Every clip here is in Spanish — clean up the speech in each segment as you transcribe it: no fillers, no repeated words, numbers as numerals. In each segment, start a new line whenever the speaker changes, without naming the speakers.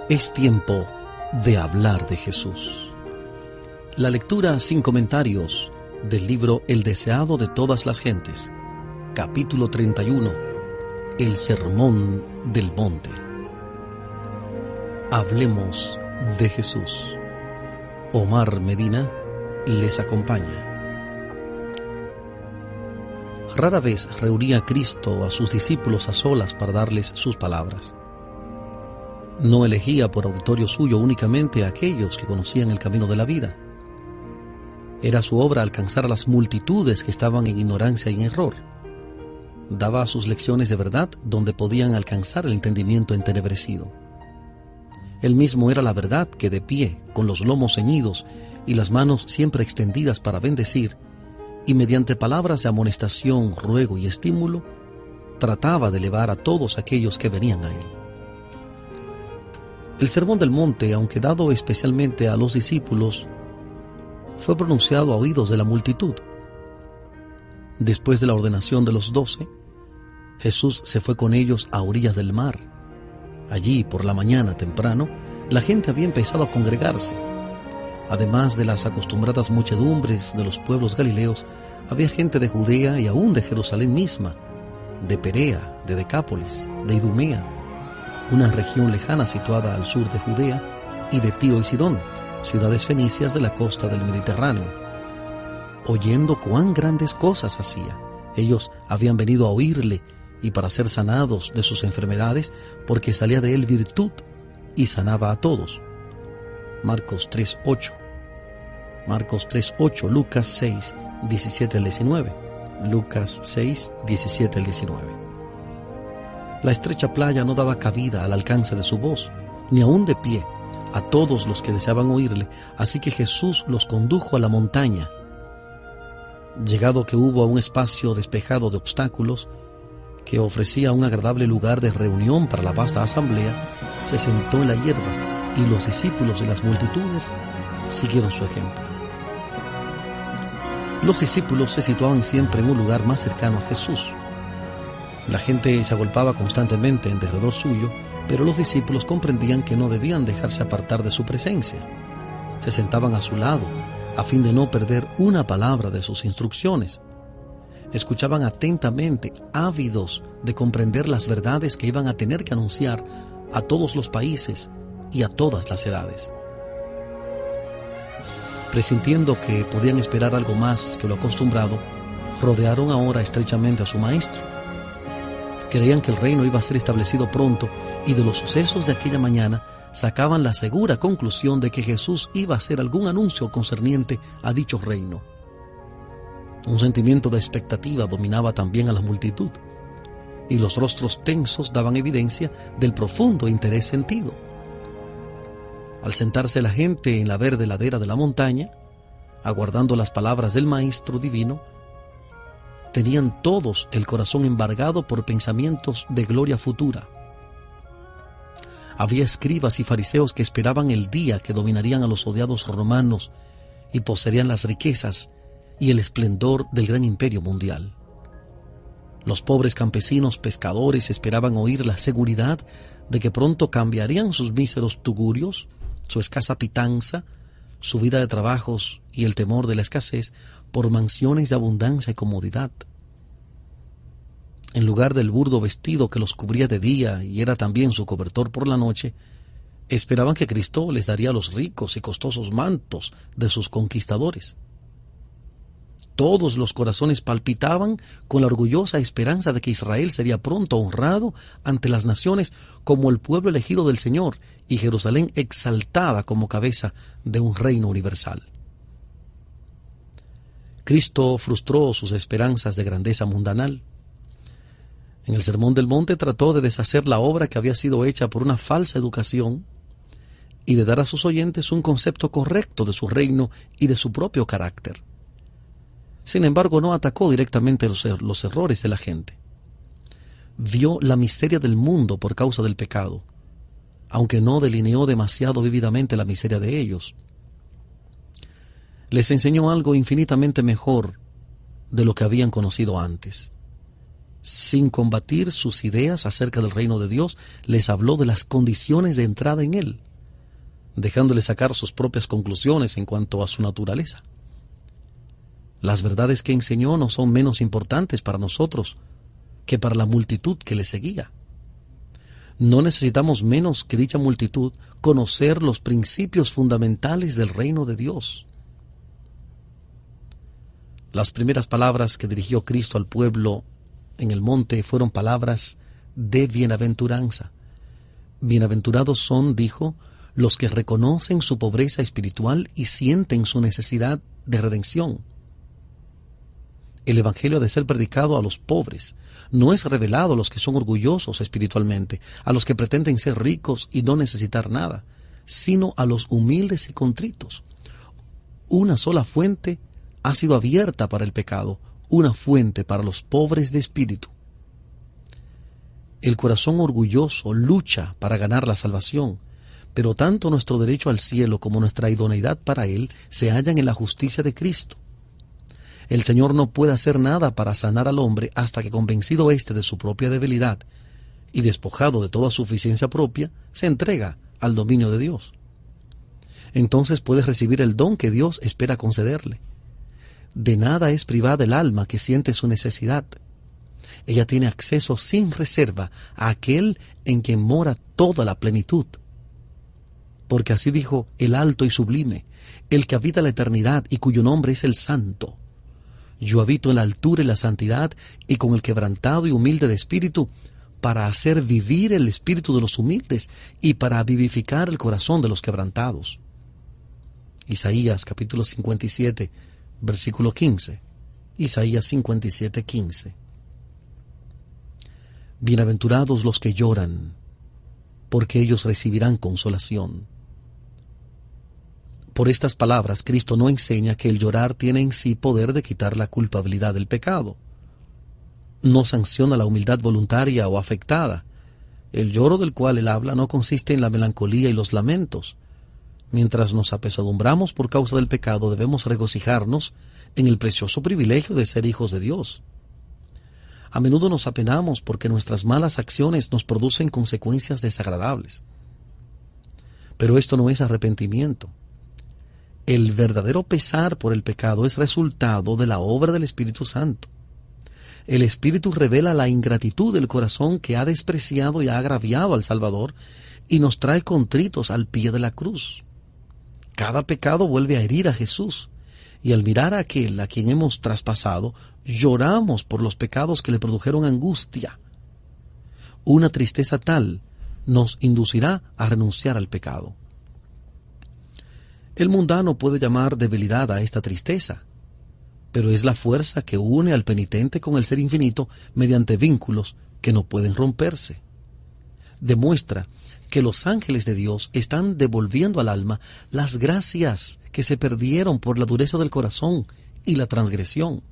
Es tiempo de hablar de Jesús. La lectura sin comentarios del libro El deseado de todas las gentes, capítulo 31, el Sermón del Monte. Hablemos de Jesús. Omar Medina les acompaña. Rara vez reunía Cristo a sus discípulos a solas para darles sus palabras. No elegía por auditorio suyo únicamente a aquellos que conocían el camino de la vida. Era su obra alcanzar a las multitudes que estaban en ignorancia y en error. Daba sus lecciones de verdad donde podían alcanzar el entendimiento entenebrecido. Él mismo era la verdad que de pie, con los lomos ceñidos y las manos siempre extendidas para bendecir, y mediante palabras de amonestación, ruego y estímulo, trataba de elevar a todos aquellos que venían a él. El Sermón del Monte, aunque dado especialmente a los discípulos, fue pronunciado a oídos de la multitud. Después de la ordenación de los 12, Jesús se fue con ellos a orillas del mar. Allí, por la mañana temprano, la gente había empezado a congregarse. Además de las acostumbradas muchedumbres de los pueblos galileos, había gente de Judea y aún de Jerusalén misma, de Perea, de Decápolis, de Idumea, una región lejana situada al sur de Judea, y de Tiro y Sidón, ciudades fenicias de la costa del Mediterráneo. Oyendo cuán grandes cosas hacía, ellos habían venido a oírle y para ser sanados de sus enfermedades, porque salía de él virtud y sanaba a todos. Marcos 3:8, Lucas 6, 17 al 19, Lucas 6, 17 al 19. La estrecha playa no daba cabida al alcance de su voz, ni aún de pie, a todos los que deseaban oírle, así que Jesús los condujo a la montaña. Llegado que hubo a un espacio despejado de obstáculos, que ofrecía un agradable lugar de reunión para la vasta asamblea, se sentó en la hierba, y los discípulos de las multitudes siguieron su ejemplo. Los discípulos se situaban siempre en un lugar más cercano a Jesús. La gente se agolpaba constantemente en derredor suyo, pero los discípulos comprendían que no debían dejarse apartar de su presencia. Se sentaban a su lado, a fin de no perder una palabra de sus instrucciones. Escuchaban atentamente, ávidos de comprender las verdades que iban a tener que anunciar a todos los países y a todas las edades. Presintiendo que podían esperar algo más que lo acostumbrado, rodearon ahora estrechamente a su maestro. Creían que el reino iba a ser establecido pronto, y de los sucesos de aquella mañana sacaban la segura conclusión de que Jesús iba a hacer algún anuncio concerniente a dicho reino. Un sentimiento de expectativa dominaba también a la multitud, y los rostros tensos daban evidencia del profundo interés sentido. Al sentarse la gente en la verde ladera de la montaña, aguardando las palabras del Maestro Divino, tenían todos el corazón embargado por pensamientos de gloria futura. Había escribas y fariseos que esperaban el día que dominarían a los odiados romanos y poseerían las riquezas y el esplendor del gran imperio mundial. Los pobres campesinos pescadores esperaban oír la seguridad de que pronto cambiarían sus míseros tugurios, su escasa pitanza, su vida de trabajos y el temor de la escasez por mansiones de abundancia y comodidad. En lugar del burdo vestido que los cubría de día y era también su cobertor por la noche, esperaban que Cristo les daría los ricos y costosos mantos de sus conquistadores. Todos los corazones palpitaban con la orgullosa esperanza de que Israel sería pronto honrado ante las naciones como el pueblo elegido del Señor, y Jerusalén exaltada como cabeza de un reino universal. Cristo frustró sus esperanzas de grandeza mundanal. En el Sermón del Monte trató de deshacer la obra que había sido hecha por una falsa educación y de dar a sus oyentes un concepto correcto de su reino y de su propio carácter. Sin embargo, no atacó directamente los errores de la gente. Vio la miseria del mundo por causa del pecado, aunque no delineó demasiado vívidamente la miseria de ellos. Les enseñó algo infinitamente mejor de lo que habían conocido antes. Sin combatir sus ideas acerca del reino de Dios, les habló de las condiciones de entrada en él, dejándole sacar sus propias conclusiones en cuanto a su naturaleza. Las verdades que enseñó no son menos importantes para nosotros que para la multitud que le seguía. No necesitamos menos que dicha multitud conocer los principios fundamentales del reino de Dios. Las primeras palabras que dirigió Cristo al pueblo en el monte fueron palabras de bienaventuranza. Bienaventurados son, dijo, los que reconocen su pobreza espiritual y sienten su necesidad de redención. El Evangelio ha de ser predicado a los pobres, no es revelado a los que son orgullosos espiritualmente, a los que pretenden ser ricos y no necesitar nada, sino a los humildes y contritos. Una sola fuente ha sido abierta para el pecado, una fuente para los pobres de espíritu. El corazón orgulloso lucha para ganar la salvación, pero tanto nuestro derecho al cielo como nuestra idoneidad para él se hallan en la justicia de Cristo. El Señor no puede hacer nada para sanar al hombre hasta que, convencido éste de su propia debilidad y despojado de toda suficiencia propia, se entrega al dominio de Dios. Entonces puede recibir el don que Dios espera concederle. De nada es privada el alma que siente su necesidad. Ella tiene acceso sin reserva a aquel en quien mora toda la plenitud. Porque así dijo el alto y sublime, el que habita la eternidad y cuyo nombre es el Santo. Yo habito en la altura y la santidad, y con el quebrantado y humilde de espíritu, para hacer vivir el espíritu de los humildes y para vivificar el corazón de los quebrantados. Isaías capítulo 57, versículo 15. Isaías 57, 15. Bienaventurados los que lloran, porque ellos recibirán consolación. Por estas palabras, Cristo no enseña que el llorar tiene en sí poder de quitar la culpabilidad del pecado. No sanciona la humildad voluntaria o afectada. El lloro del cual él habla no consiste en la melancolía y los lamentos. Mientras nos apesadumbramos por causa del pecado, debemos regocijarnos en el precioso privilegio de ser hijos de Dios. A menudo nos apenamos porque nuestras malas acciones nos producen consecuencias desagradables. Pero esto no es arrepentimiento. El verdadero pesar por el pecado es resultado de la obra del Espíritu Santo. El Espíritu revela la ingratitud del corazón que ha despreciado y ha agraviado al Salvador y nos trae contritos al pie de la cruz. Cada pecado vuelve a herir a Jesús, y al mirar a aquel a quien hemos traspasado, lloramos por los pecados que le produjeron angustia. Una tristeza tal nos inducirá a renunciar al pecado. El mundano puede llamar debilidad a esta tristeza, pero es la fuerza que une al penitente con el Ser Infinito mediante vínculos que no pueden romperse. Demuestra que los ángeles de Dios están devolviendo al alma las gracias que se perdieron por la dureza del corazón y la transgresión.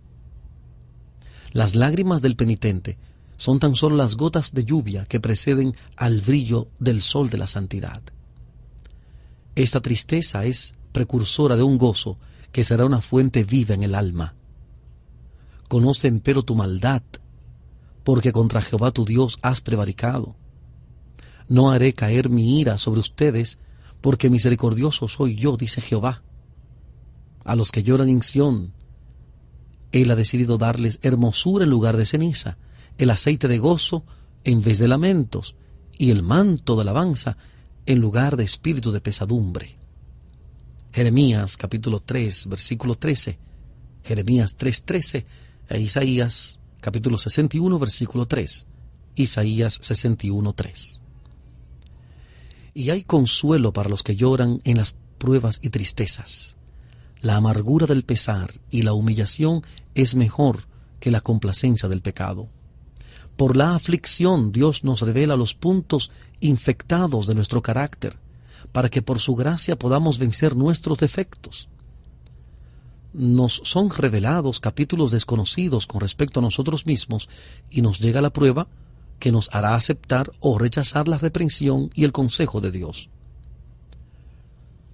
Las lágrimas del penitente son tan solo las gotas de lluvia que preceden al brillo del sol de la santidad. Esta tristeza es precursora de un gozo que será una fuente viva en el alma. Conoce empero tu maldad, porque contra Jehová tu Dios has prevaricado. No haré caer mi ira sobre ustedes, porque misericordioso soy yo, dice Jehová. A los que lloran en Sión, Él ha decidido darles hermosura en lugar de ceniza, el aceite de gozo en vez de lamentos, y el manto de alabanza en lugar de espíritu de pesadumbre. Jeremías capítulo 3, versículo 13, Jeremías 3:13, e Isaías capítulo 61, versículo 3, Isaías 61:3. Y hay consuelo para los que lloran en las pruebas y tristezas. La amargura del pesar y la humillación es mejor que la complacencia del pecado. Por la aflicción Dios nos revela los puntos infectados de nuestro carácter, para que por su gracia podamos vencer nuestros defectos. Nos son revelados capítulos desconocidos con respecto a nosotros mismos y nos llega la prueba que nos hará aceptar o rechazar la reprensión y el consejo de Dios.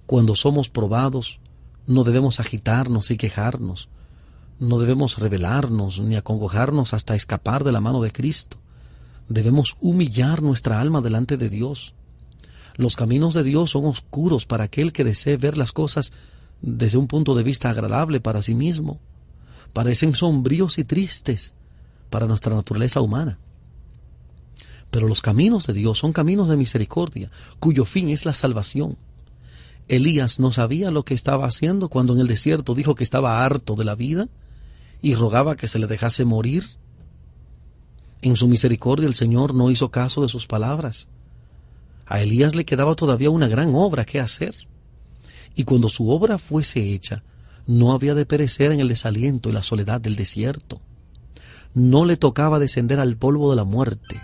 Cuando somos probados, no debemos agitarnos y quejarnos. No debemos rebelarnos ni acongojarnos hasta escapar de la mano de Cristo. Debemos humillar nuestra alma delante de Dios. Los caminos de Dios son oscuros para aquel que desee ver las cosas desde un punto de vista agradable para sí mismo. Parecen sombríos y tristes para nuestra naturaleza humana. Pero los caminos de Dios son caminos de misericordia, cuyo fin es la salvación. Elías no sabía lo que estaba haciendo cuando en el desierto dijo que estaba harto de la vida y rogaba que se le dejase morir. En su misericordia el Señor no hizo caso de sus palabras. A Elías le quedaba todavía una gran obra que hacer. Y cuando su obra fuese hecha, no había de perecer en el desaliento y la soledad del desierto. No le tocaba descender al polvo de la muerte,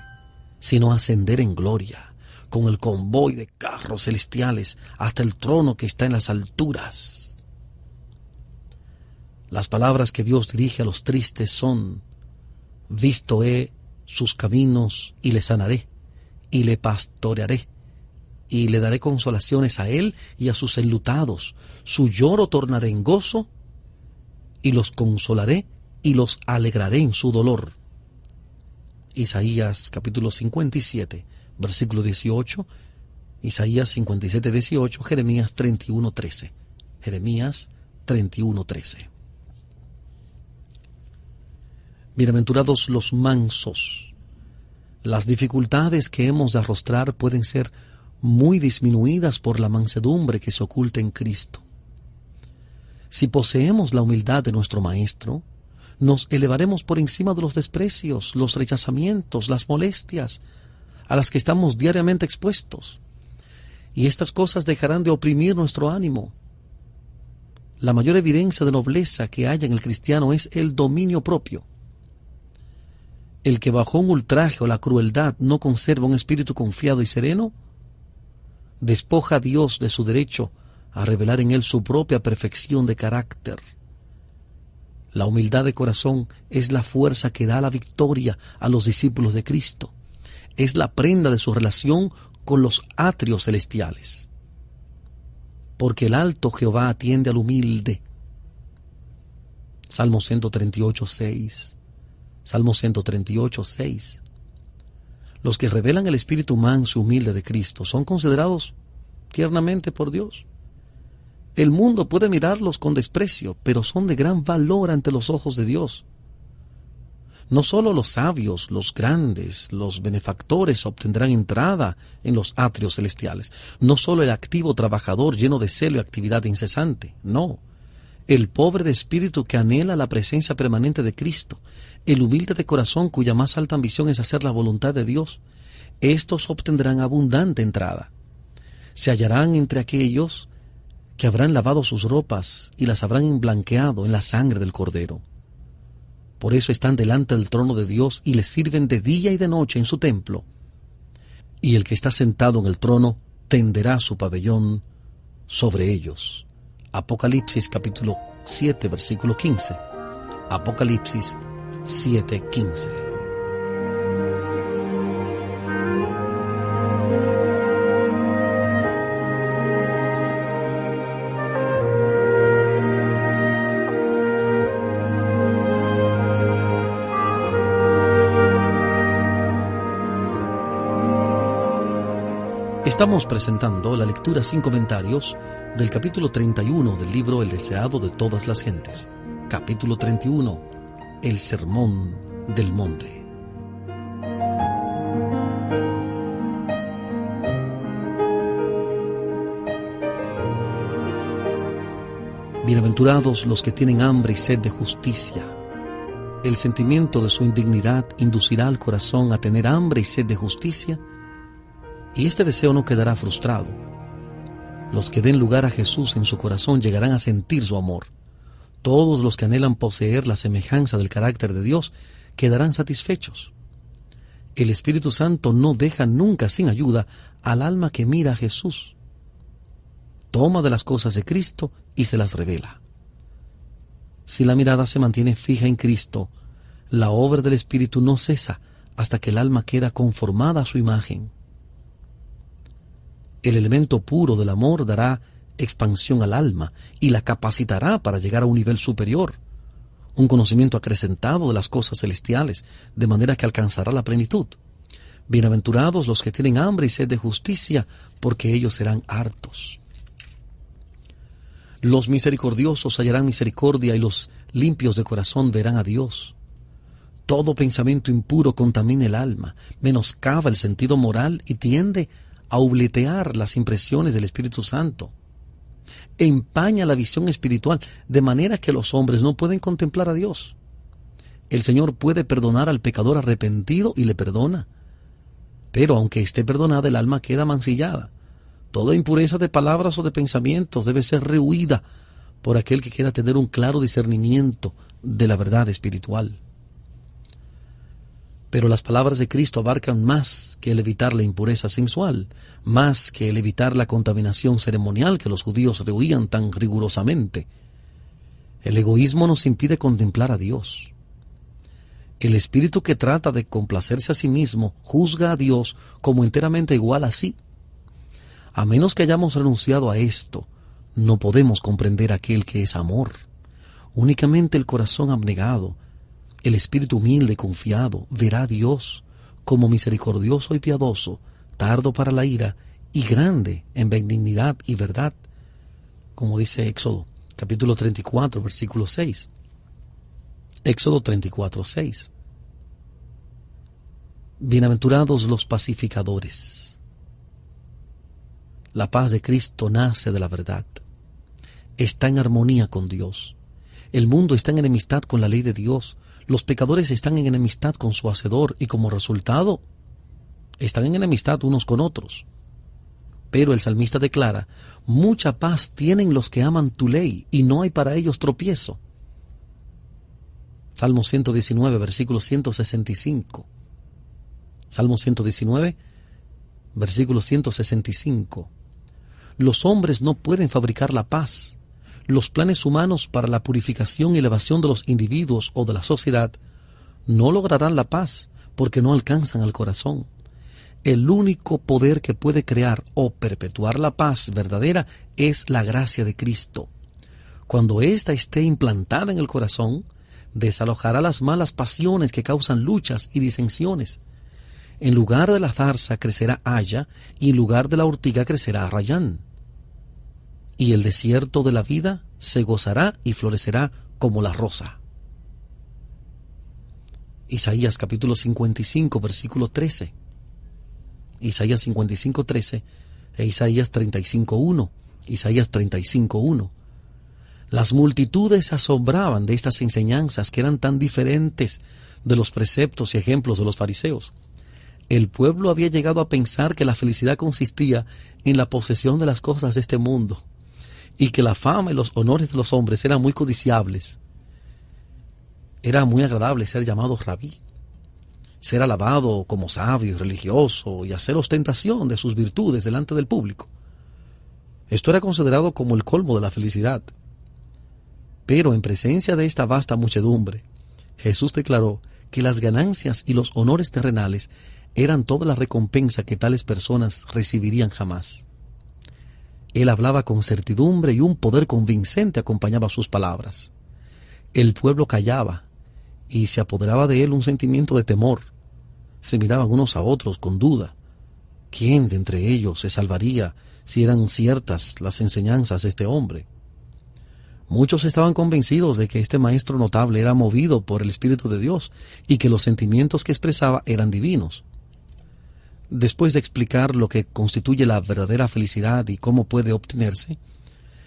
sino ascender en gloria, con el convoy de carros celestiales hasta el trono que está en las alturas. Las palabras que Dios dirige a los tristes son: visto he sus caminos y le sanaré, y le pastorearé, y le daré consolaciones a él y a sus enlutados. Su lloro tornaré en gozo, y los consolaré y los alegraré en su dolor. Isaías capítulo 57, versículo 18, Isaías 57, 18, Jeremías 31, 13. Jeremías 31, 13. Bienaventurados los mansos. Las dificultades que hemos de arrostrar pueden ser muy disminuidas por la mansedumbre que se oculta en Cristo. Si poseemos la humildad de nuestro Maestro, nos elevaremos por encima de los desprecios, los rechazamientos, las molestias a las que estamos diariamente expuestos. Y estas cosas dejarán de oprimir nuestro ánimo. La mayor evidencia de nobleza que haya en el cristiano es el dominio propio. El que bajo un ultraje o la crueldad no conserva un espíritu confiado y sereno, despoja a Dios de su derecho a revelar en él su propia perfección de carácter. La humildad de corazón es la fuerza que da la victoria a los discípulos de Cristo. Es la prenda de su relación con los atrios celestiales. Porque el alto Jehová atiende al humilde. Salmo 138, 6. Salmo 138, 6. Los que revelan el espíritu manso y humilde de Cristo son considerados tiernamente por Dios. El mundo puede mirarlos con desprecio, pero son de gran valor ante los ojos de Dios. No solo los sabios, los grandes, los benefactores obtendrán entrada en los atrios celestiales. No solo el activo trabajador lleno de celo y actividad incesante. No. El pobre de espíritu que anhela la presencia permanente de Cristo. El humilde de corazón cuya más alta ambición es hacer la voluntad de Dios. Estos obtendrán abundante entrada. Se hallarán entre aquellos que habrán lavado sus ropas y las habrán emblanqueado en la sangre del Cordero. Por eso están delante del trono de Dios y le sirven de día y de noche en su templo. Y el que está sentado en el trono tenderá su pabellón sobre ellos. Apocalipsis capítulo 7, versículo 15. Apocalipsis 7, 15. Estamos presentando la lectura sin comentarios del capítulo 31 del libro El deseado de todas las gentes. Capítulo 31, el sermón del monte. Bienaventurados los que tienen hambre y sed de justicia. El sentimiento de su indignidad inducirá al corazón a tener hambre y sed de justicia, y este deseo no quedará frustrado. Los que den lugar a Jesús en su corazón llegarán a sentir su amor. Todos los que anhelan poseer la semejanza del carácter de Dios quedarán satisfechos. El Espíritu Santo no deja nunca sin ayuda al alma que mira a Jesús. Toma de las cosas de Cristo y se las revela. Si la mirada se mantiene fija en Cristo, la obra del Espíritu no cesa hasta que el alma queda conformada a su imagen. El elemento puro del amor dará expansión al alma y la capacitará para llegar a un nivel superior, un conocimiento acrecentado de las cosas celestiales, de manera que alcanzará la plenitud. Bienaventurados los que tienen hambre y sed de justicia, porque ellos serán hartos. Los misericordiosos hallarán misericordia, y los limpios de corazón verán a Dios. Todo pensamiento impuro contamina el alma, menoscaba el sentido moral y tiende a ubletear las impresiones del Espíritu Santo. Empaña la visión espiritual, de manera que los hombres no pueden contemplar a Dios. El Señor puede perdonar al pecador arrepentido y le perdona. Pero aunque esté perdonada, el alma queda mancillada. Toda impureza de palabras o de pensamientos debe ser rehuida por aquel que quiera tener un claro discernimiento de la verdad espiritual. Pero las palabras de Cristo abarcan más que el evitar la impureza sensual, más que el evitar la contaminación ceremonial que los judíos rehuían tan rigurosamente. El egoísmo nos impide contemplar a Dios. El espíritu que trata de complacerse a sí mismo juzga a Dios como enteramente igual a sí. A menos que hayamos renunciado a esto, no podemos comprender a aquel que es amor. Únicamente el corazón abnegado, el espíritu humilde y confiado, verá a Dios como misericordioso y piadoso, tardo para la ira y grande en benignidad y verdad, como dice Éxodo, capítulo 34, versículo 6. Éxodo 34, 6. Bienaventurados los pacificadores. La paz de Cristo nace de la verdad. Está en armonía con Dios. El mundo está en enemistad con la ley de Dios. Los pecadores están en enemistad con su Hacedor y como resultado están en enemistad unos con otros. Pero el salmista declara: mucha paz tienen los que aman tu ley y no hay para ellos tropiezo. Salmo 119, versículo 165. Salmo 119, versículo 165. Los hombres no pueden fabricar la paz. Los planes humanos para la purificación y elevación de los individuos o de la sociedad no lograrán la paz porque no alcanzan al corazón. El único poder que puede crear o perpetuar la paz verdadera es la gracia de Cristo. Cuando ésta esté implantada en el corazón, desalojará las malas pasiones que causan luchas y disensiones. En lugar de la zarza crecerá haya, y en lugar de la ortiga crecerá arrayán. Y el desierto de la vida se gozará y florecerá como la rosa. Isaías capítulo 55, versículo 13. Isaías 55, 13 e Isaías 35, 1. Isaías 35, 1. Las multitudes se asombraban de estas enseñanzas que eran tan diferentes de los preceptos y ejemplos de los fariseos. El pueblo había llegado a pensar que la felicidad consistía en la posesión de las cosas de este mundo y que la fama y los honores de los hombres eran muy codiciables. Era muy agradable ser llamado rabí, ser alabado como sabio y religioso y hacer ostentación de sus virtudes delante del público. Esto era considerado como el colmo de la felicidad. Pero en presencia de esta vasta muchedumbre, Jesús declaró que las ganancias y los honores terrenales eran toda la recompensa que tales personas recibirían jamás. Él hablaba con certidumbre y un poder convincente acompañaba sus palabras. El pueblo callaba y se apoderaba de él un sentimiento de temor. Se miraban unos a otros con duda. ¿Quién de entre ellos se salvaría si eran ciertas las enseñanzas de este hombre? Muchos estaban convencidos de que este maestro notable era movido por el Espíritu de Dios y que los sentimientos que expresaba eran divinos. Después de explicar lo que constituye la verdadera felicidad y cómo puede obtenerse,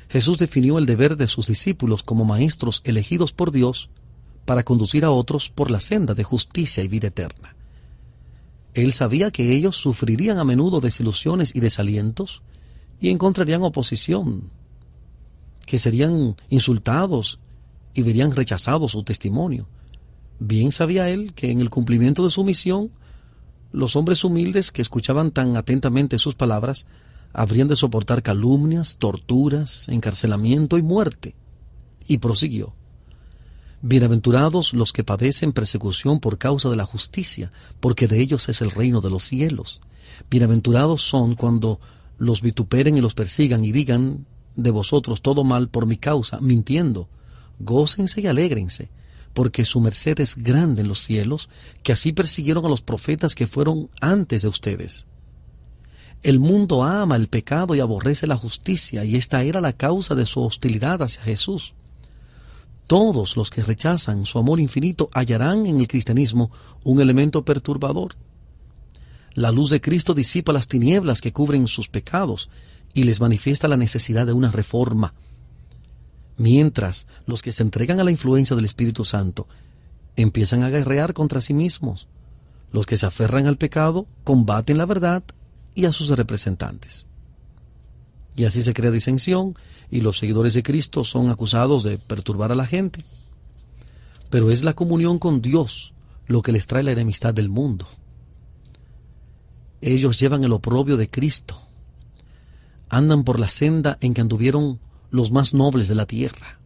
Jesús definió el deber de sus discípulos como maestros elegidos por Dios para conducir a otros por la senda de justicia y vida eterna. Él sabía que ellos sufrirían a menudo desilusiones y desalientos y encontrarían oposición, que serían insultados y verían rechazado su testimonio. Bien sabía él que en el cumplimiento de su misión, los hombres humildes que escuchaban tan atentamente sus palabras habrían de soportar calumnias, torturas, encarcelamiento y muerte. Y prosiguió: bienaventurados los que padecen persecución por causa de la justicia, porque de ellos es el reino de los cielos. Bienaventurados son cuando los vituperen y los persigan y digan de vosotros todo mal por mi causa, mintiendo. Gócense y alégrense, porque su merced es grande en los cielos, que así persiguieron a los profetas que fueron antes de ustedes. El mundo ama el pecado y aborrece la justicia, y esta era la causa de su hostilidad hacia Jesús. Todos los que rechazan su amor infinito hallarán en el cristianismo un elemento perturbador. La luz de Cristo disipa las tinieblas que cubren sus pecados y les manifiesta la necesidad de una reforma. Mientras los que se entregan a la influencia del Espíritu Santo empiezan a guerrear contra sí mismos, los que se aferran al pecado combaten la verdad y a sus representantes. Y así se crea disensión y los seguidores de Cristo son acusados de perturbar a la gente. Pero es la comunión con Dios lo que les trae la enemistad del mundo. Ellos llevan el oprobio de Cristo. Andan por la senda en que anduvieron los más nobles de la tierra.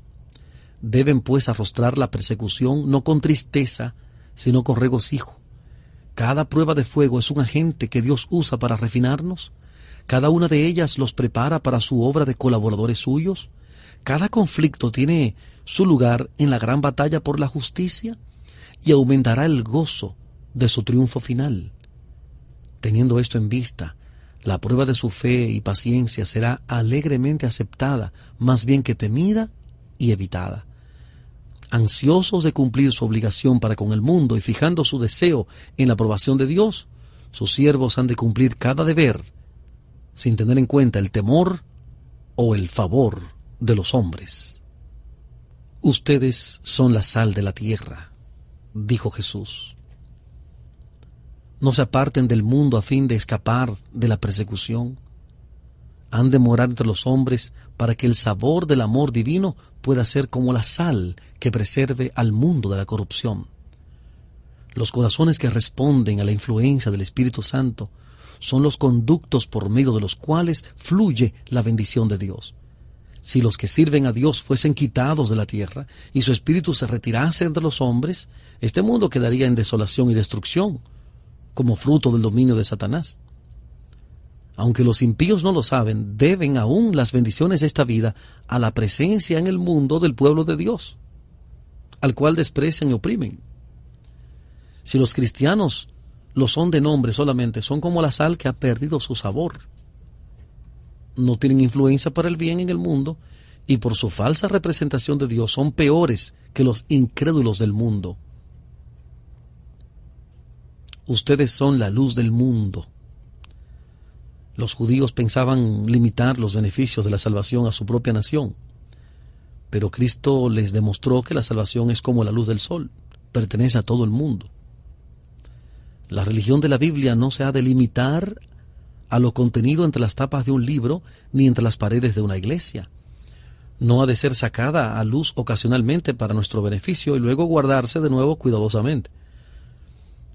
Deben pues arrostrar la persecución no con tristeza, sino con regocijo. Cada prueba de fuego es un agente que Dios usa para refinarnos. Cada una de ellas los prepara para su obra de colaboradores suyos. Cada conflicto tiene su lugar en la gran batalla por la justicia y aumentará el gozo de su triunfo final. Teniendo esto en vista, la prueba de su fe y paciencia será alegremente aceptada, más bien que temida y evitada. Ansiosos de cumplir su obligación para con el mundo y fijando su deseo en la aprobación de Dios, sus siervos han de cumplir cada deber, sin tener en cuenta el temor o el favor de los hombres. Ustedes son la sal de la tierra, dijo Jesús. No se aparten del mundo a fin de escapar de la persecución. Han de morar entre los hombres para que el sabor del amor divino pueda ser como la sal que preserve al mundo de la corrupción. Los corazones que responden a la influencia del Espíritu Santo son los conductos por medio de los cuales fluye la bendición de Dios. Si los que sirven a Dios fuesen quitados de la tierra y su espíritu se retirase entre los hombres, este mundo quedaría en desolación y destrucción, como fruto del dominio de Satanás. Aunque los impíos no lo saben, deben aún las bendiciones de esta vida a la presencia en el mundo del pueblo de Dios, al cual desprecian y oprimen. Si los cristianos lo son de nombre solamente, son como la sal que ha perdido su sabor. No tienen influencia para el bien en el mundo y por su falsa representación de Dios son peores que los incrédulos del mundo. Ustedes son la luz del mundo. Los judíos pensaban limitar los beneficios de la salvación a su propia nación, pero Cristo les demostró que la salvación es como la luz del sol, pertenece a todo el mundo. La religión de la Biblia no se ha de limitar a lo contenido entre las tapas de un libro ni entre las paredes de una iglesia. No ha de ser sacada a luz ocasionalmente para nuestro beneficio y luego guardarse de nuevo cuidadosamente.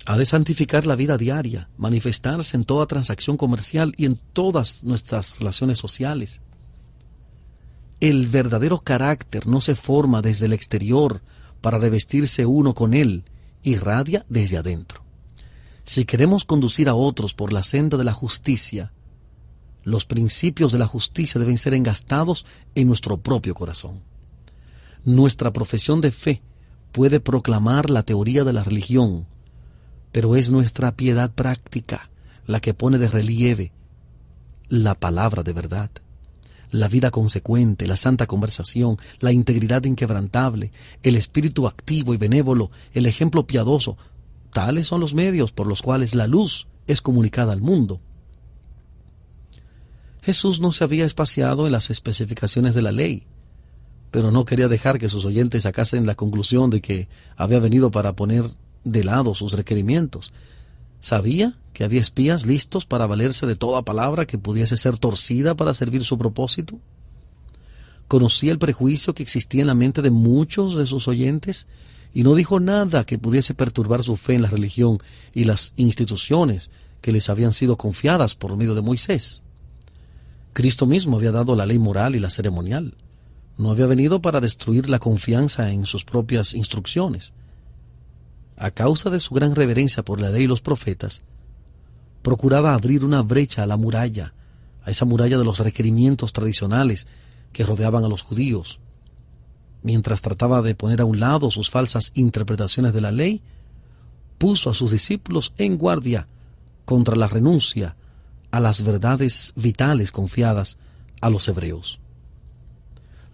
Ha de santificar la vida diaria, manifestarse en toda transacción comercial y en todas nuestras relaciones sociales. El verdadero carácter no se forma desde el exterior para revestirse uno con él, irradia desde adentro. Si queremos conducir a otros por la senda de la justicia, los principios de la justicia deben ser engastados en nuestro propio corazón. Nuestra profesión de fe puede proclamar la teoría de la religión, pero es nuestra piedad práctica la que pone de relieve la palabra de verdad. La vida consecuente, la santa conversación, la integridad inquebrantable, el espíritu activo y benévolo, el ejemplo piadoso, tales son los medios por los cuales la luz es comunicada al mundo. Jesús no se había espaciado en las especificaciones de la ley, pero no quería dejar que sus oyentes sacasen la conclusión de que había venido para poner de lado sus requerimientos. Sabía que había espías listos para valerse de toda palabra que pudiese ser torcida para servir su propósito. Conocía el prejuicio que existía en la mente de muchos de sus oyentes y no dijo nada que pudiese perturbar su fe en la religión y las instituciones que les habían sido confiadas por medio de Moisés. Cristo mismo había dado la ley moral y la ceremonial. No había venido para destruir la confianza en sus propias instrucciones. A causa de su gran reverencia por la ley y los profetas, procuraba abrir una brecha a la muralla, a esa muralla de los requerimientos tradicionales que rodeaban a los judíos. mientras trataba de poner a un lado sus falsas interpretaciones de la ley, puso a sus discípulos en guardia contra la renuncia a las verdades vitales confiadas a los hebreos.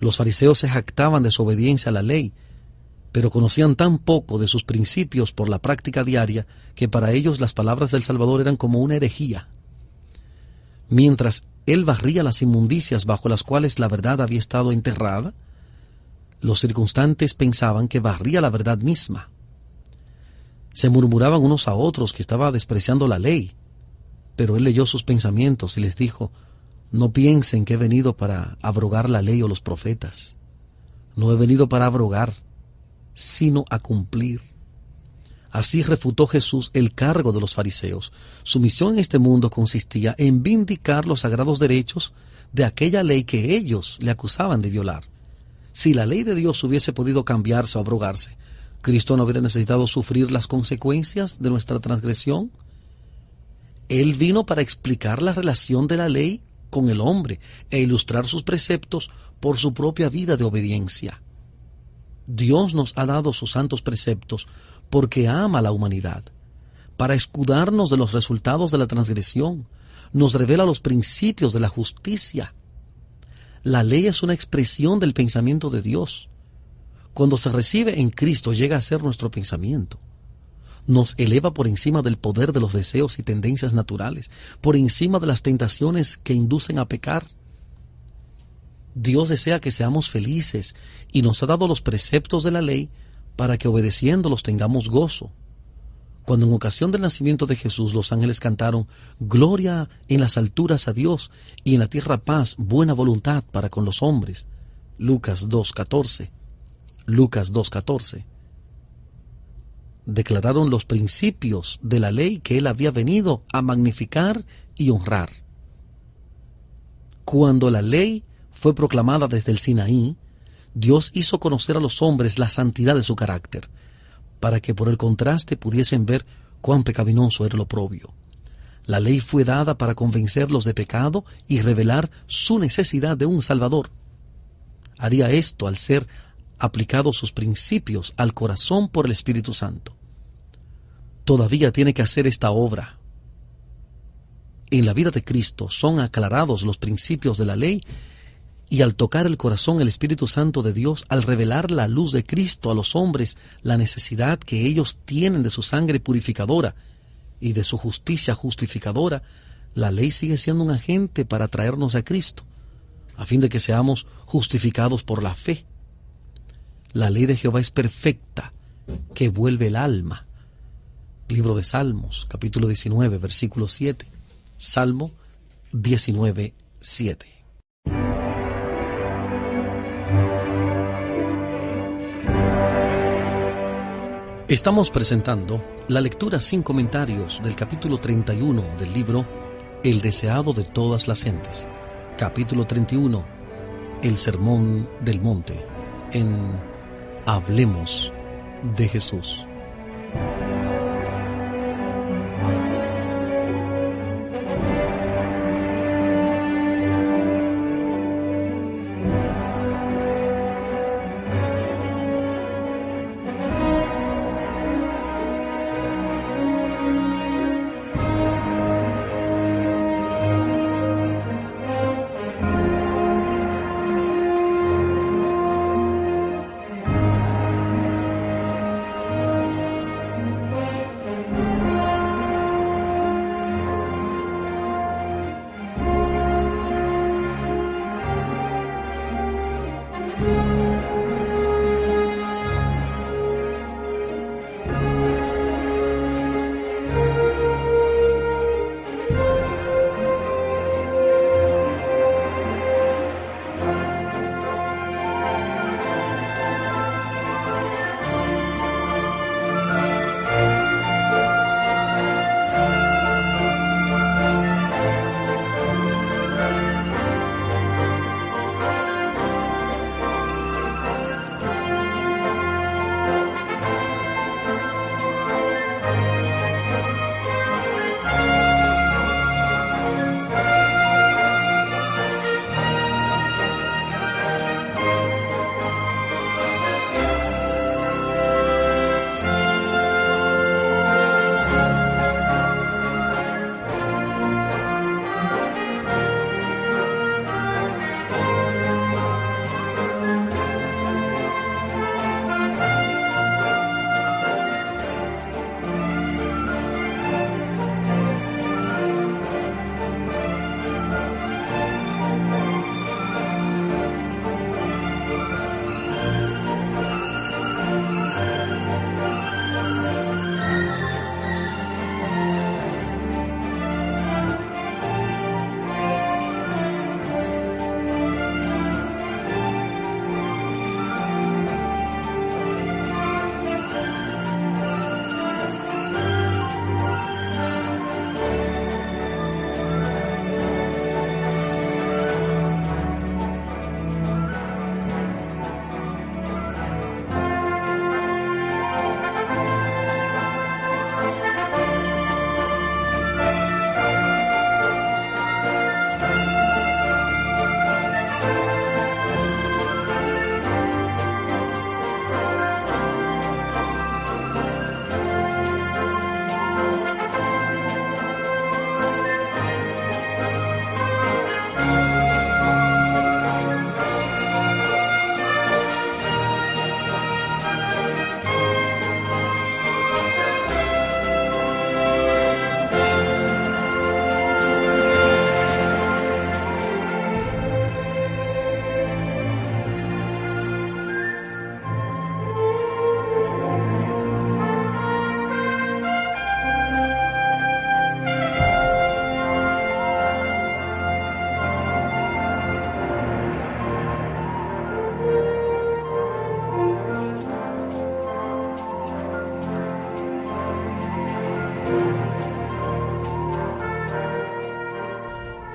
Los fariseos se jactaban de su obediencia a la ley, pero conocían tan poco de sus principios por la práctica diaria que para ellos las palabras del Salvador eran como una herejía. Mientras él barría las inmundicias bajo las cuales la verdad había estado enterrada, los circunstantes pensaban que barría la verdad misma. Se murmuraban unos a otros que estaba despreciando la ley, pero él leyó sus pensamientos y les dijo: no piensen que he venido para abrogar la ley o los profetas. No he venido para abrogar, sino a cumplir. Así refutó Jesús el cargo de los fariseos. Su misión en este mundo consistía en vindicar los sagrados derechos de aquella ley que ellos le acusaban de violar. Si la ley de Dios hubiese podido cambiarse o abrogarse, ¿Cristo no hubiera necesitado sufrir las consecuencias de nuestra transgresión? Él vino para explicar la relación de la ley con el hombre e ilustrar sus preceptos por su propia vida de obediencia. Dios nos ha dado sus santos preceptos porque ama a la humanidad. Para escudarnos de los resultados de la transgresión, nos revela los principios de la justicia. La ley es una expresión del pensamiento de Dios. Cuando se recibe en Cristo, llega a ser nuestro pensamiento. Nos eleva por encima del poder de los deseos y tendencias naturales, por encima de las tentaciones que inducen a pecar. Dios desea que seamos felices y nos ha dado los preceptos de la ley para que obedeciéndolos tengamos gozo. Cuando en ocasión del nacimiento de Jesús los ángeles cantaron «Gloria en las alturas a Dios y en la tierra paz, buena voluntad para con los hombres», Lucas 2:14. Lucas 2:14. Declararon los principios de la ley que él había venido a magnificar y honrar. Cuando la ley fue proclamada desde el Sinaí, Dios hizo conocer a los hombres la santidad de su carácter, para que por el contraste pudiesen ver cuán pecaminoso era el oprobio. La ley fue dada para convencerlos de pecado y revelar su necesidad de un Salvador. Haría esto al ser aplicados sus principios al corazón por el Espíritu Santo. Todavía tiene que hacer esta obra. En la vida de Cristo son aclarados los principios de la ley y al tocar el corazón el Espíritu Santo de Dios, al revelar la luz de Cristo a los hombres, la necesidad que ellos tienen de su sangre purificadora y de su justicia justificadora, la ley sigue siendo un agente para traernos a Cristo, a fin de que seamos justificados por la fe. La ley de Jehová es perfecta, que vuelve el alma. Libro de Salmos, capítulo 19, versículo 7. Salmo 19, 7. Estamos presentando la lectura sin comentarios del capítulo 31 del libro El deseado de todas las gentes. Capítulo 31, el Sermón del Monte, en Hablemos de Jesús.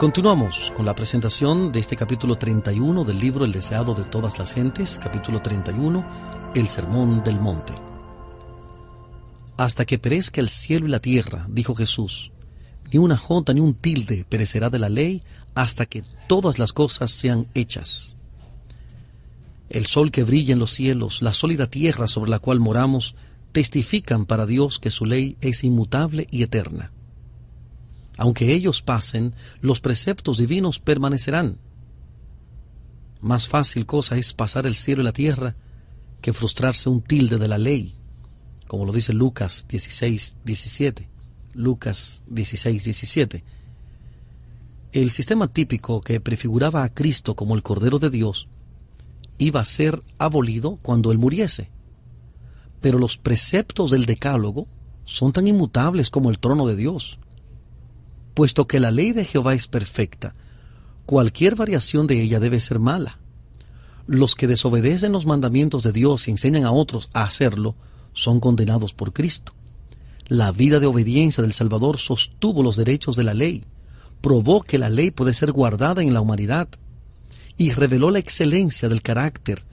Continuamos con la presentación de este capítulo 31 del libro El deseado de todas las gentes, capítulo 31, el Sermón del Monte. Hasta que perezca el cielo y la tierra, dijo Jesús, ni una jota ni un tilde perecerá de la ley hasta que todas las cosas sean hechas. El sol que brilla en los cielos, la sólida tierra sobre la cual moramos, testifican para Dios que su ley es inmutable y eterna. Aunque ellos pasen, los preceptos divinos permanecerán. Más fácil cosa es pasar el cielo y la tierra que frustrarse un tilde de la ley, como lo dice Lucas 16:17. Lucas 16:17. El sistema típico que prefiguraba a Cristo como el Cordero de Dios iba a ser abolido cuando Él muriese. Pero los preceptos del Decálogo son tan inmutables como el trono de Dios. Puesto que la ley de Jehová es perfecta, cualquier variación de ella debe ser mala. Los que desobedecen los mandamientos de Dios y enseñan a otros a hacerlo, son condenados por Cristo. La vida de obediencia del Salvador sostuvo los derechos de la ley, probó que la ley puede ser guardada en la humanidad y reveló la excelencia del carácter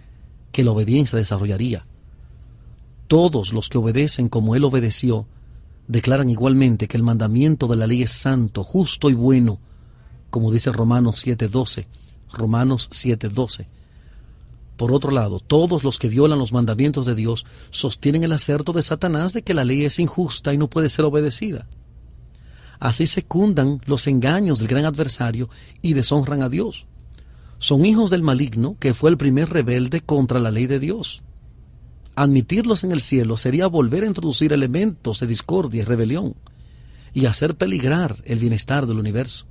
que la obediencia desarrollaría. Todos los que obedecen como Él obedeció, declaran igualmente que el mandamiento de la ley es santo, justo y bueno, como dice Romanos 7:12. Romanos 7:12. Por otro lado, todos los que violan los mandamientos de Dios sostienen el aserto de Satanás de que la ley es injusta y no puede ser obedecida. Así secundan los engaños del gran adversario y deshonran a Dios. Son hijos del maligno, que fue el primer rebelde contra la ley de Dios. Admitirlos en el cielo sería volver a introducir elementos de discordia y rebelión y hacer peligrar el bienestar del universo.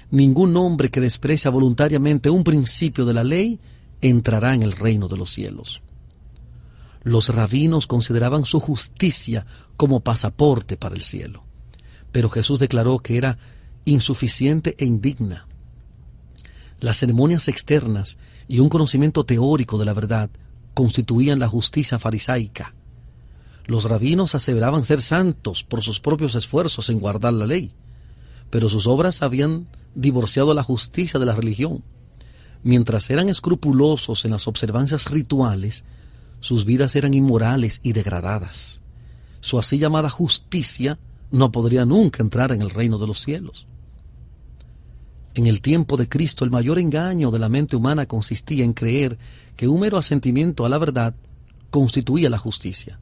Ningún hombre que desprecia voluntariamente un principio de la ley entrará en el reino de los cielos. Los rabinos consideraban su justicia como pasaporte para el cielo, pero Jesús declaró que era insuficiente e indigna. Las ceremonias externas y un conocimiento teórico de la verdad constituían la justicia farisaica. Los rabinos aseveraban ser santos por sus propios esfuerzos en guardar la ley, pero sus obras habían divorciado la justicia de la religión. Mientras eran escrupulosos en las observancias rituales, sus vidas eran inmorales y degradadas. Su así llamada justicia no podría nunca entrar en el reino de los cielos. En el tiempo de Cristo, el mayor engaño de la mente humana consistía en creer que un mero asentimiento a la verdad constituía la justicia.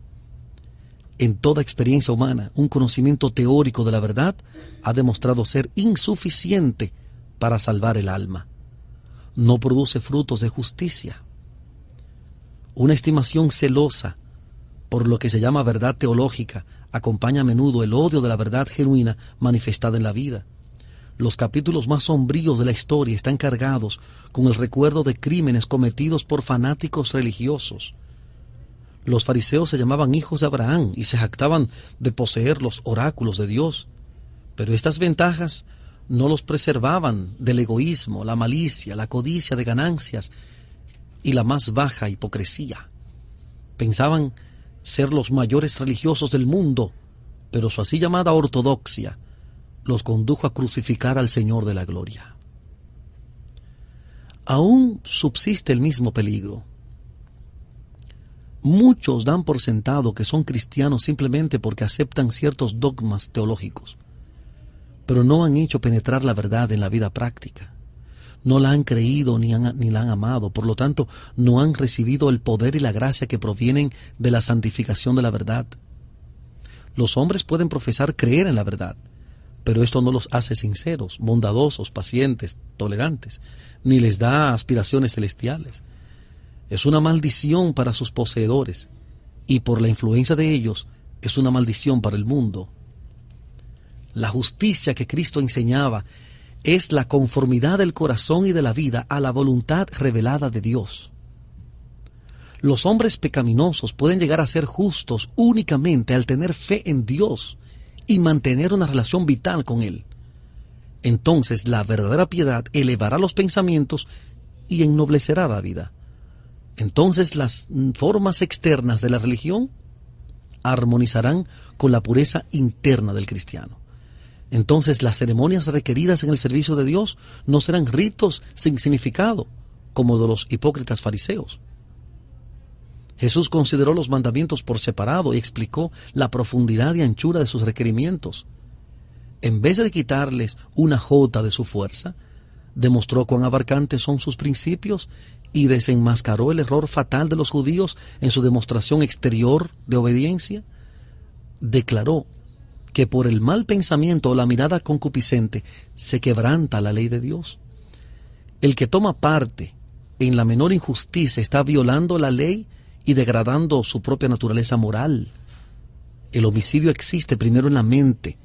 En toda experiencia humana, un conocimiento teórico de la verdad ha demostrado ser insuficiente para salvar el alma. No produce frutos de justicia. Una estimación celosa por lo que se llama verdad teológica acompaña a menudo el odio de la verdad genuina manifestada en la vida. Los capítulos más sombríos de la historia están cargados con el recuerdo de crímenes cometidos por fanáticos religiosos. Los fariseos se llamaban hijos de Abraham y se jactaban de poseer los oráculos de Dios, pero estas ventajas no los preservaban del egoísmo, la malicia, la codicia de ganancias y la más baja hipocresía. Pensaban ser los mayores religiosos del mundo, pero su así llamada ortodoxia los condujo a crucificar al Señor de la gloria. Aún subsiste el mismo peligro. Muchos dan por sentado que son cristianos simplemente porque aceptan ciertos dogmas teológicos, pero no han hecho penetrar la verdad en la vida práctica. No la han creído ni la han amado, por lo tanto no han recibido el poder y la gracia que provienen de la santificación de la verdad. Los hombres pueden profesar creer en la verdad, pero esto no los hace sinceros, bondadosos, pacientes, tolerantes, ni les da aspiraciones celestiales. Es una maldición para sus poseedores, y por la influencia de ellos, es una maldición para el mundo. La justicia que Cristo enseñaba es la conformidad del corazón y de la vida a la voluntad revelada de Dios. Los hombres pecaminosos pueden llegar a ser justos únicamente al tener fe en Dios y mantener una relación vital con Él. Entonces la verdadera piedad elevará los pensamientos y ennoblecerá la vida. Entonces las formas externas de la religión armonizarán con la pureza interna del cristiano. Entonces las ceremonias requeridas en el servicio de Dios no serán ritos sin significado, como de los hipócritas fariseos. Jesús consideró los mandamientos por separado y explicó la profundidad y anchura de sus requerimientos. En vez de quitarles una jota de su fuerza, demostró cuán abarcantes son sus principios y desenmascaró el error fatal de los judíos en su demostración exterior de obediencia. Declaró que por el mal pensamiento o la mirada concupiscente se quebranta la ley de Dios. El que toma parte en la menor injusticia está violando la ley y degradando su propia naturaleza moral. El homicidio existe primero en la mente.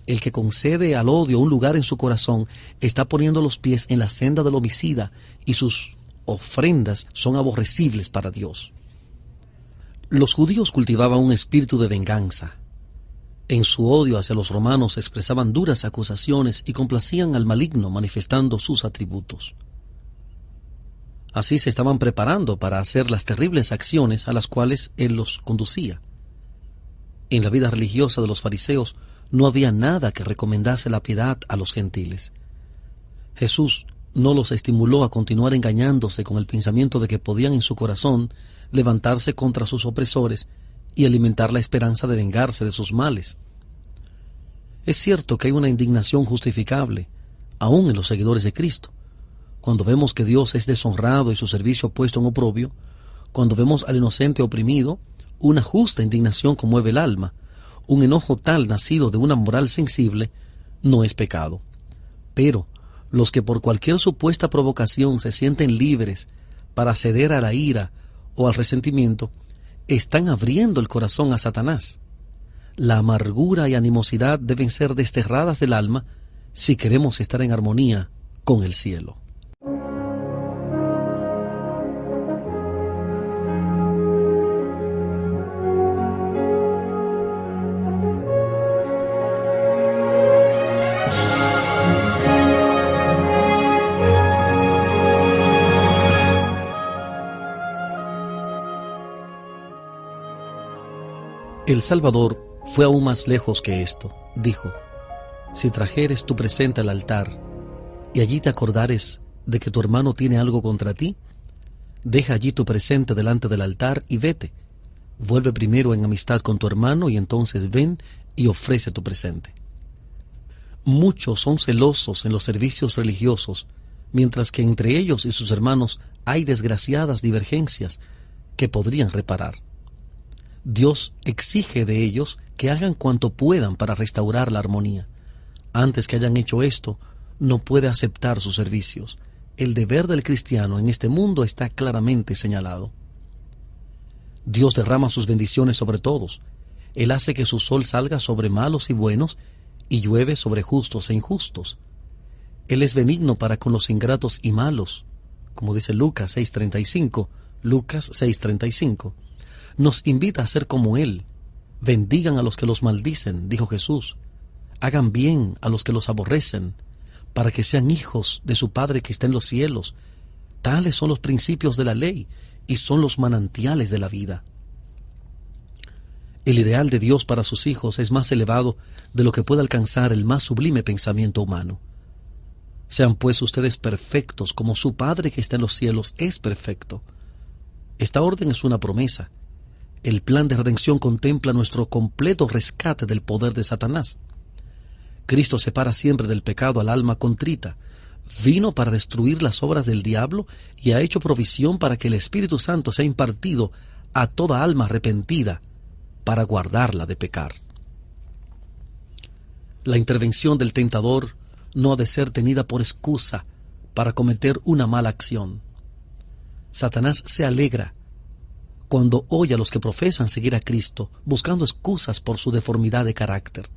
El que concede al odio un lugar en su corazón está poniendo los pies en la senda del homicida y sus ofrendas son aborrecibles para Dios. Los judíos cultivaban un espíritu de venganza. En su odio hacia los romanos expresaban duras acusaciones y complacían al maligno manifestando sus atributos. Así se estaban preparando para hacer las terribles acciones a las cuales él los conducía. En la vida religiosa de los fariseos no había nada que recomendase la piedad a los gentiles. Jesús no los estimuló a continuar engañándose con el pensamiento de que podían en su corazón levantarse contra sus opresores y alimentar la esperanza de vengarse de sus males. Es cierto que hay una indignación justificable, aún en los seguidores de Cristo, cuando vemos que Dios es deshonrado y su servicio puesto en oprobio, cuando vemos al inocente oprimido. Una justa indignación conmueve el alma. Un enojo tal nacido de una moral sensible no es pecado. Pero los que por cualquier supuesta provocación se sienten libres para ceder a la ira o al resentimiento, están abriendo el corazón a Satanás. La amargura y animosidad deben ser desterradas del alma si queremos estar en armonía con el cielo. El Salvador fue aún más lejos que esto. Dijo: si trajeres tu presente al altar y allí te acordares de que tu hermano tiene algo contra ti, deja allí tu presente delante del altar y vete. Vuelve primero en amistad con tu hermano y entonces ven y ofrece tu presente. Muchos son celosos en los servicios religiosos, mientras que entre ellos y sus hermanos hay desgraciadas divergencias que podrían reparar. Dios exige de ellos que hagan cuanto puedan para restaurar la armonía. Antes que hayan hecho esto, no puede aceptar sus servicios. El deber del cristiano en este mundo está claramente señalado. Dios derrama sus bendiciones sobre todos. Él hace que su sol salga sobre malos y buenos y llueve sobre justos e injustos. Él es benigno para con los ingratos y malos, como dice Lucas 6:35. Lucas 6:35. Nos invita a ser como Él. Bendigan a los que los maldicen, dijo Jesús. Hagan bien a los que los aborrecen, para que sean hijos de su Padre que está en los cielos. Tales son los principios de la ley y son los manantiales de la vida. El ideal de Dios para sus hijos es más elevado de lo que puede alcanzar el más sublime pensamiento humano. Sean pues ustedes perfectos como su Padre que está en los cielos es perfecto. Esta orden es una promesa. El plan de redención contempla nuestro completo rescate del poder de Satanás. Cristo separa siempre del pecado al alma contrita. Vino para destruir las obras del diablo y ha hecho provisión para que el Espíritu Santo sea impartido a toda alma arrepentida para guardarla de pecar. La intervención del tentador no ha de ser tenida por excusa para cometer una mala acción. Satanás se alegra cuando oye a los que profesan seguir a Cristo buscando excusas por su deformidad de carácter.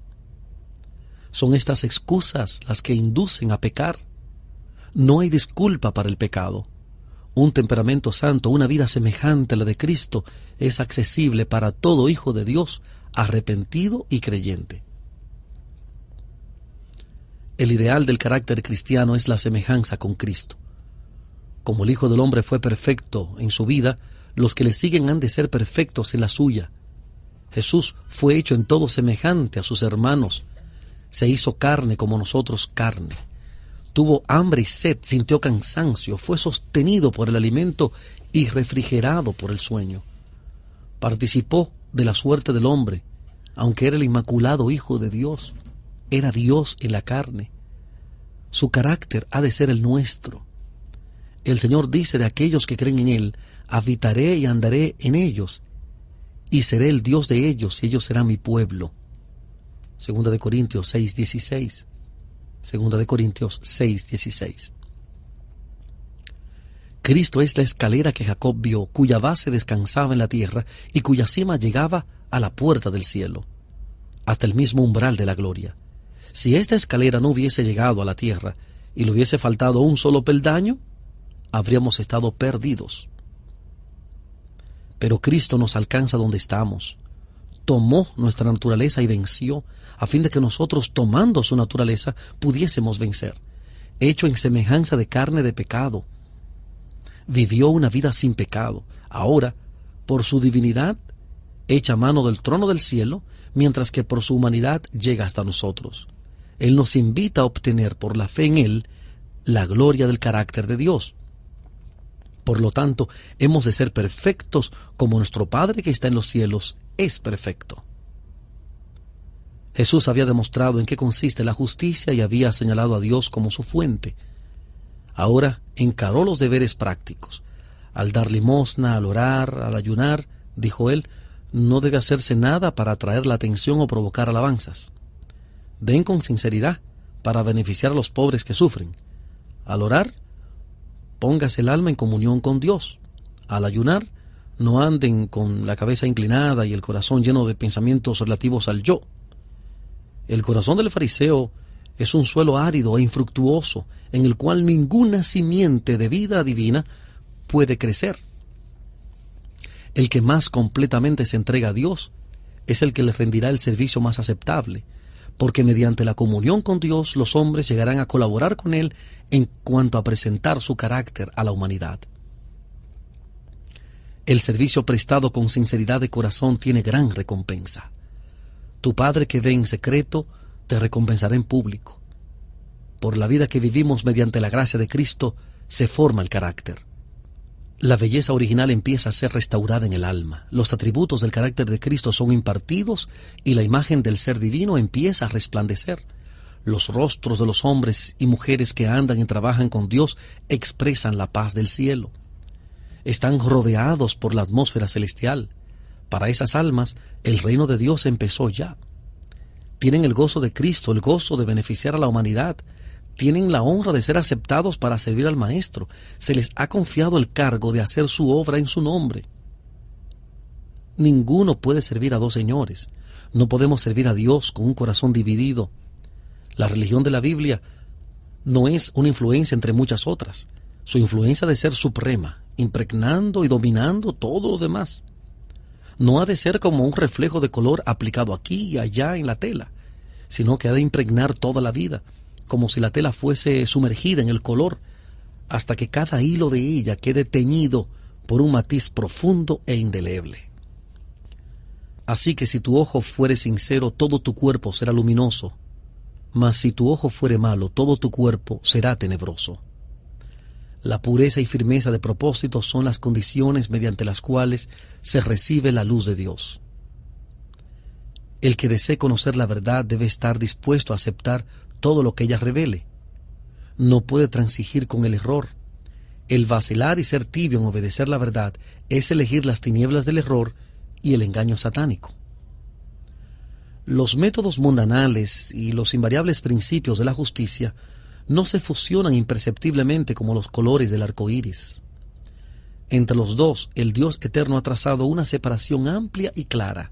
Son estas excusas las que inducen a pecar. No hay disculpa para el pecado. Un temperamento santo, una vida semejante a la de Cristo, es accesible para todo hijo de Dios, arrepentido y creyente. El ideal del carácter cristiano es la semejanza con Cristo. Como el Hijo del Hombre fue perfecto en su vida, los que le siguen han de ser perfectos en la suya. Jesús fue hecho en todo semejante a sus hermanos. Se hizo carne como nosotros carne. Tuvo hambre y sed, sintió cansancio, fue sostenido por el alimento y refrigerado por el sueño. Participó de la suerte del hombre, aunque era el inmaculado Hijo de Dios. Era Dios en la carne. Su carácter ha de ser el nuestro. El Señor dice de aquellos que creen en Él: habitaré y andaré en ellos, y seré el Dios de ellos, y ellos serán mi pueblo. 2 Corintios 6:16. 2 Corintios 6:16. Cristo es la escalera que Jacob vio, cuya base descansaba en la tierra y cuya cima llegaba a la puerta del cielo, hasta el mismo umbral de la gloria. Si esta escalera no hubiese llegado a la tierra y le hubiese faltado un solo peldaño, habríamos estado perdidos. Pero Cristo nos alcanza donde estamos. Tomó nuestra naturaleza y venció, a fin de que nosotros, tomando su naturaleza, pudiésemos vencer. Hecho en semejanza de carne de pecado, vivió una vida sin pecado. Ahora, por su divinidad, echa mano del trono del cielo, mientras que por su humanidad llega hasta nosotros. Él nos invita a obtener por la fe en Él la gloria del carácter de Dios. Por lo tanto, hemos de ser perfectos como nuestro Padre que está en los cielos es perfecto. Jesús había demostrado en qué consiste la justicia y había señalado a Dios como su fuente. Ahora encaró los deberes prácticos. Al dar limosna, al orar, al ayunar, dijo él, no debe hacerse nada para atraer la atención o provocar alabanzas. Den con sinceridad para beneficiar a los pobres que sufren. Al orar, póngase el alma en comunión con Dios. Al ayunar, no anden con la cabeza inclinada y el corazón lleno de pensamientos relativos al yo. El corazón del fariseo es un suelo árido e infructuoso, en el cual ninguna simiente de vida divina puede crecer. El que más completamente se entrega a Dios es el que le rendirá el servicio más aceptable, porque mediante la comunión con Dios los hombres llegarán a colaborar con Él en cuanto a presentar su carácter a la humanidad. El servicio prestado con sinceridad de corazón tiene gran recompensa. Tu Padre que ve en secreto te recompensará en público. Por la vida que vivimos mediante la gracia de Cristo se forma el carácter. La belleza original empieza a ser restaurada en el alma. Los atributos del carácter de Cristo son impartidos y la imagen del ser divino empieza a resplandecer. Los rostros de los hombres y mujeres que andan y trabajan con Dios expresan la paz del cielo. Están rodeados por la atmósfera celestial. Para esas almas, el reino de Dios empezó ya. Tienen el gozo de Cristo, el gozo de beneficiar a la humanidad. Tienen la honra de ser aceptados para servir al Maestro. Se les ha confiado el cargo de hacer su obra en su nombre. Ninguno puede servir a dos señores. No podemos servir a Dios con un corazón dividido. La religión de la Biblia no es una influencia entre muchas otras. Su influencia ha de ser suprema, impregnando y dominando todo lo demás. No ha de ser como un reflejo de color aplicado aquí y allá en la tela, sino que ha de impregnar toda la vida, como si la tela fuese sumergida en el color, hasta que cada hilo de ella quede teñido por un matiz profundo e indeleble. Así que si tu ojo fuere sincero, todo tu cuerpo será luminoso, mas si tu ojo fuere malo, todo tu cuerpo será tenebroso. La pureza y firmeza de propósito son las condiciones mediante las cuales se recibe la luz de Dios. El que desee conocer la verdad debe estar dispuesto a aceptar todo lo que ella revele. No puede transigir con el error. El vacilar y ser tibio en obedecer la verdad es elegir las tinieblas del error y el engaño satánico. Los métodos mundanales y los invariables principios de la justicia no se fusionan imperceptiblemente como los colores del arco iris. Entre los dos, el Dios eterno ha trazado una separación amplia y clara.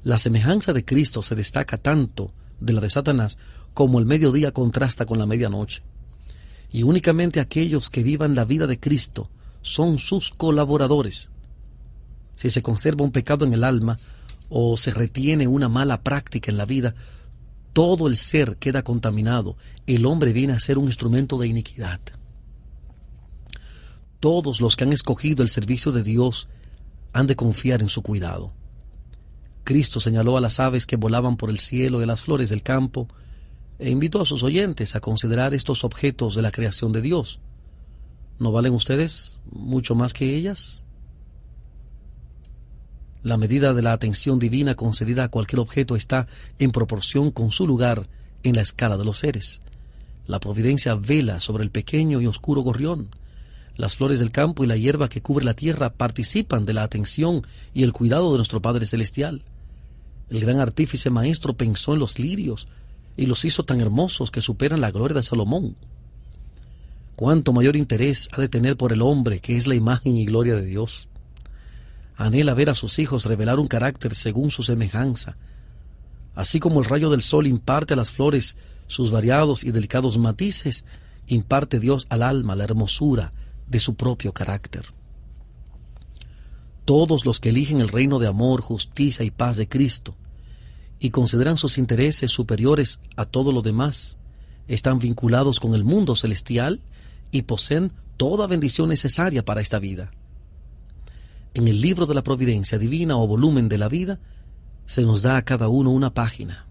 La semejanza de Cristo se destaca tanto de la de Satanás como el mediodía contrasta con la medianoche. Y únicamente aquellos que vivan la vida de Cristo son sus colaboradores. Si se conserva un pecado en el alma o se retiene una mala práctica en la vida, todo el ser queda contaminado. El hombre viene a ser un instrumento de iniquidad. Todos los que han escogido el servicio de Dios han de confiar en su cuidado. Cristo señaló a las aves que volaban por el cielo y a las flores del campo, e invitó a sus oyentes a considerar estos objetos de la creación de Dios. ¿No valen ustedes mucho más que ellas? La medida de la atención divina concedida a cualquier objeto está en proporción con su lugar en la escala de los seres. La providencia vela sobre el pequeño y oscuro gorrión. Las flores del campo y la hierba que cubre la tierra participan de la atención y el cuidado de nuestro Padre Celestial. El gran artífice maestro pensó en los lirios y los hizo tan hermosos que superan la gloria de Salomón. Cuánto mayor interés ha de tener por el hombre, que es la imagen y gloria de Dios. Anhela ver a sus hijos revelar un carácter según su semejanza. Así como el rayo del sol imparte a las flores sus variados y delicados matices, imparte Dios al alma la hermosura de su propio carácter. Todos los que eligen el reino de amor, justicia y paz de Cristo y consideran sus intereses superiores a todo lo demás, están vinculados con el mundo celestial y poseen toda bendición necesaria para esta vida. En el libro de la providencia divina o volumen de la vida, se nos da a cada uno una página.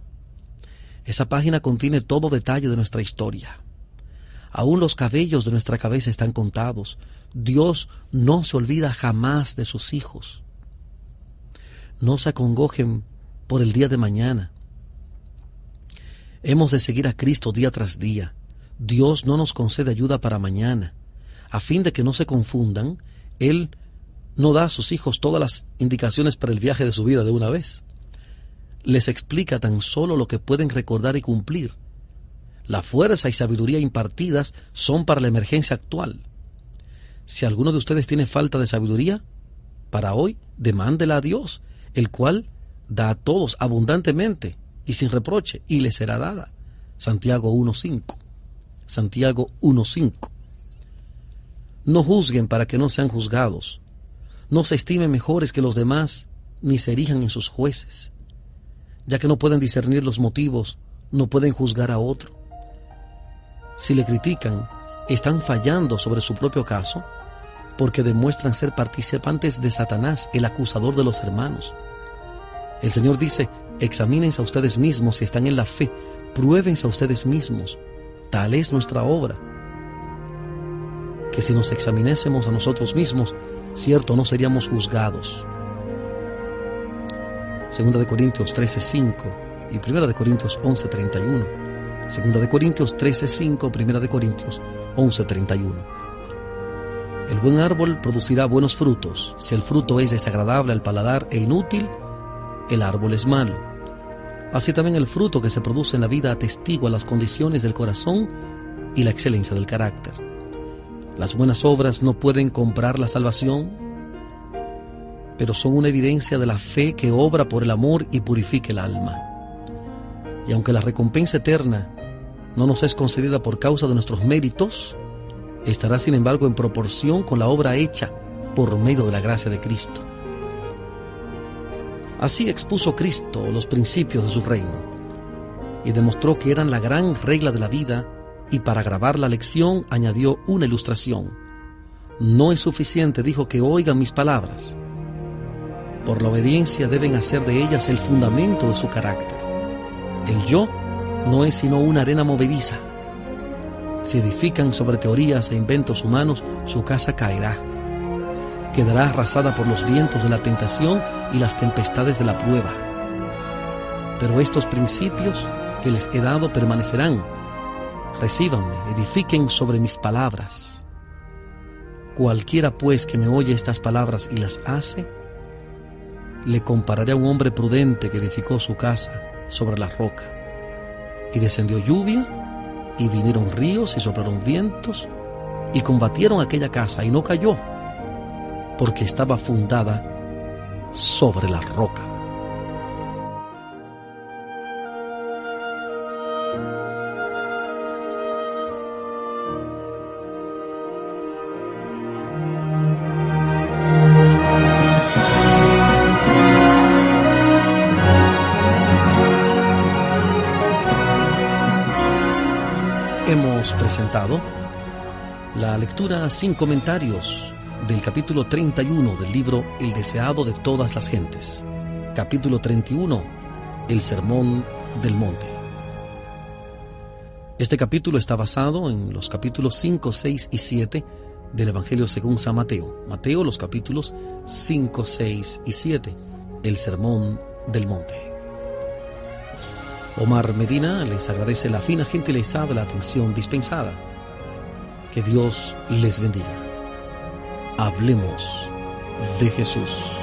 Esa página contiene todo detalle de nuestra historia. Aún los cabellos de nuestra cabeza están contados. Dios no se olvida jamás de sus hijos. No se acongojen por el día de mañana. Hemos de seguir a Cristo día tras día. Dios no nos concede ayuda para mañana. A fin de que no se confundan, Él no da a sus hijos todas las indicaciones para el viaje de su vida de una vez. Les explica tan solo lo que pueden recordar y cumplir. La fuerza y sabiduría impartidas son para la emergencia actual. Si alguno de ustedes tiene falta de sabiduría, para hoy, demándela a Dios, el cual da a todos abundantemente y sin reproche, y le será dada. Santiago 1:5. Santiago 1:5. No juzguen para que no sean juzgados. No se estimen mejores que los demás, ni se erijan en sus jueces. Ya que no pueden discernir los motivos, no pueden juzgar a otro. Si le critican, están fallando sobre su propio caso, porque demuestran ser participantes de Satanás, el acusador de los hermanos. El Señor dice: examínense a ustedes mismos si están en la fe, pruébense a ustedes mismos. Tal es nuestra obra. Que si nos examinásemos a nosotros mismos, cierto, no seríamos juzgados. 2 Corintios 13:5 y 1 Corintios 11:31. 2 Corintios 13:5, 1 Corintios 11:31. El buen árbol producirá buenos frutos. Si el fruto es desagradable al paladar e inútil, el árbol es malo. Así también el fruto que se produce en la vida atestigua las condiciones del corazón y la excelencia del carácter. Las buenas obras no pueden comprar la salvación, pero son una evidencia de la fe que obra por el amor y purifica el alma. Y aunque la recompensa eterna no nos es concedida por causa de nuestros méritos, estará sin embargo en proporción con la obra hecha por medio de la gracia de Cristo. Así expuso Cristo los principios de su reino y demostró que eran la gran regla de la vida, y para grabar la lección añadió una ilustración. No es suficiente, dijo, que oigan mis palabras. Por la obediencia deben hacer de ellas el fundamento de su carácter. El yo no es sino una arena movediza. Si edifican sobre teorías e inventos humanos, su casa caerá. Quedará arrasada por los vientos de la tentación y las tempestades de la prueba. Pero estos principios que les he dado permanecerán. Recíbanme, edifiquen sobre mis palabras. Cualquiera pues que me oye estas palabras y las hace, le compararé a un hombre prudente que edificó su casa sobre la roca. Y descendió lluvia, y vinieron ríos, y soplaron vientos, y combatieron aquella casa, y no cayó, porque estaba fundada sobre la roca. Hemos presentado la lectura sin comentarios del capítulo 31 del libro El deseado de todas las gentes. capítulo 31, el Sermón del Monte. Este capítulo está basado en los capítulos 5, 6 y 7 del Evangelio según San Mateo. Mateo, los capítulos 5, 6 y 7, el Sermón del Monte. Omar Medina les agradece la fina gentileza de la atención dispensada. Que Dios les bendiga. Hablemos de Jesús.